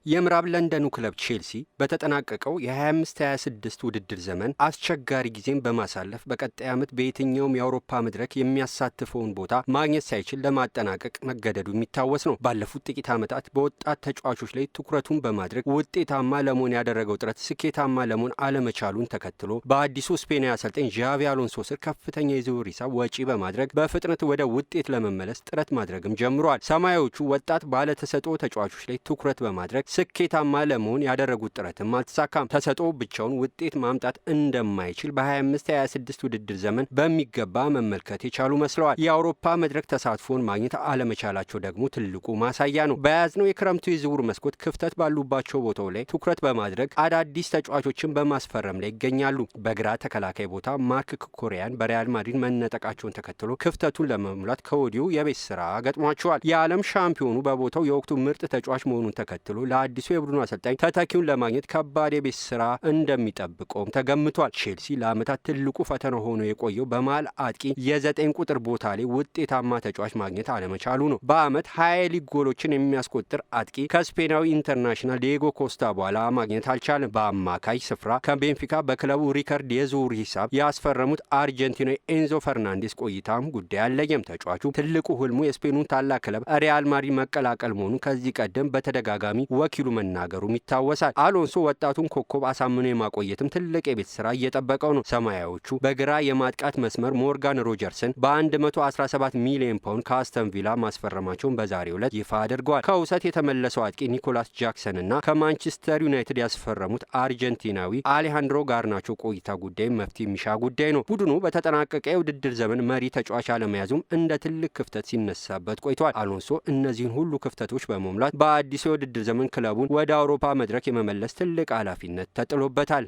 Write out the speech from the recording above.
የምዕራብ ለንደኑ ክለብ ቼልሲ በተጠናቀቀው የ25-26 ውድድር ዘመን አስቸጋሪ ጊዜን በማሳለፍ በቀጣይ ዓመት በየትኛውም የአውሮፓ መድረክ የሚያሳትፈውን ቦታ ማግኘት ሳይችል ለማጠናቀቅ መገደዱ የሚታወስ ነው። ባለፉት ጥቂት ዓመታት በወጣት ተጫዋቾች ላይ ትኩረቱን በማድረግ ውጤታማ ለመሆን ያደረገው ጥረት ስኬታማ ለመሆን አለመቻሉን ተከትሎ በአዲሱ ስፔናዊ አሰልጣኝ ዣቪ አሎንሶ ስር ከፍተኛ የዝውውር ሂሳብ ወጪ በማድረግ በፍጥነት ወደ ውጤት ለመመለስ ጥረት ማድረግም ጀምሯል። ሰማያዎቹ ወጣት ባለተሰጥኦ ተጫዋቾች ላይ ትኩረት በማድረግ ስኬታማ ለመሆን ያደረጉት ጥረትም አልተሳካም። ተሰጥኦ ብቻውን ውጤት ማምጣት እንደማይችል በ25-26 ውድድር ዘመን በሚገባ መመልከት የቻሉ መስለዋል። የአውሮፓ መድረክ ተሳትፎን ማግኘት አለመቻላቸው ደግሞ ትልቁ ማሳያ ነው። በያዝነው የክረምቱ የዝውውር መስኮት ክፍተት ባሉባቸው ቦታው ላይ ትኩረት በማድረግ አዳዲስ ተጫዋቾችን በማስፈረም ላይ ይገኛሉ። በግራ ተከላካይ ቦታ ማርክ ኩኩሬያን በሪያል ማድሪድ መነጠቃቸውን ተከትሎ ክፍተቱን ለመሙላት ከወዲሁ የቤት ስራ ገጥሟቸዋል። የዓለም ሻምፒዮኑ በቦታው የወቅቱ ምርጥ ተጫዋች መሆኑን ተከትሎ ለአዲሱ የቡድኑ አሰልጣኝ ተተኪውን ለማግኘት ከባድ የቤት ስራ እንደሚጠብቀውም ተገምቷል። ቼልሲ ለዓመታት ትልቁ ፈተና ሆኖ የቆየው በመሃል አጥቂ የ9 ቁጥር ቦታ ላይ ውጤታማ ተጫዋች ማግኘት አለመቻሉ ነው። በዓመት 20 ሊግ ጎሎችን የሚያስቆጥር አጥቂ ከስፔናዊ ኢንተርናሽናል ዲዬጎ ኮስታ በኋላ ማግኘት አልቻለም። በአማካይ ስፍራ ከቤንፊካ በክለቡ ሪከርድ የዝውውር ሂሳብ ያስፈረሙት አርጀንቲናዊ ኤንዞ ፈርናንዴስ ቆይታም ጉዳይ አለየም። ተጫዋቹ ትልቁ ህልሙ የስፔኑን ታላቅ ክለብ ሪያል ማድሪድ መቀላቀል መሆኑን ከዚህ ቀደም በተደጋጋሚ ወኪሉ መናገሩም ይታወሳል። አሎንሶ ወጣቱን ኮከብ አሳምኖ የማቆየትም ትልቅ የቤት ስራ እየጠበቀው ነው። ሰማያዎቹ በግራ የማጥቃት መስመር ሞርጋን ሮጀርስን በ117 ሚሊዮን ፓውንድ ከአስተን ቪላ ማስፈረማቸውን በዛሬው ዕለት ይፋ አድርገዋል። ከውሰት የተመለሰው አጥቂ ኒኮላስ ጃክሰን እና ከማንቸስተር ዩናይትድ ያስፈረሙት አርጀንቲናዊ አሌሃንድሮ ጋርናቾ ቆይታ ጉዳይ መፍትሄ የሚሻ ጉዳይ ነው። ቡድኑ በተጠናቀቀ የውድድር ዘመን መሪ ተጫዋች አለመያዙም እንደ ትልቅ ክፍተት ሲነሳበት ቆይቷል። አሎንሶ እነዚህን ሁሉ ክፍተቶች በመሙላት በአዲሱ የውድድር ዘመን ክለቡን ወደ አውሮፓ መድረክ የመመለስ ትልቅ ኃላፊነት ተጥሎበታል።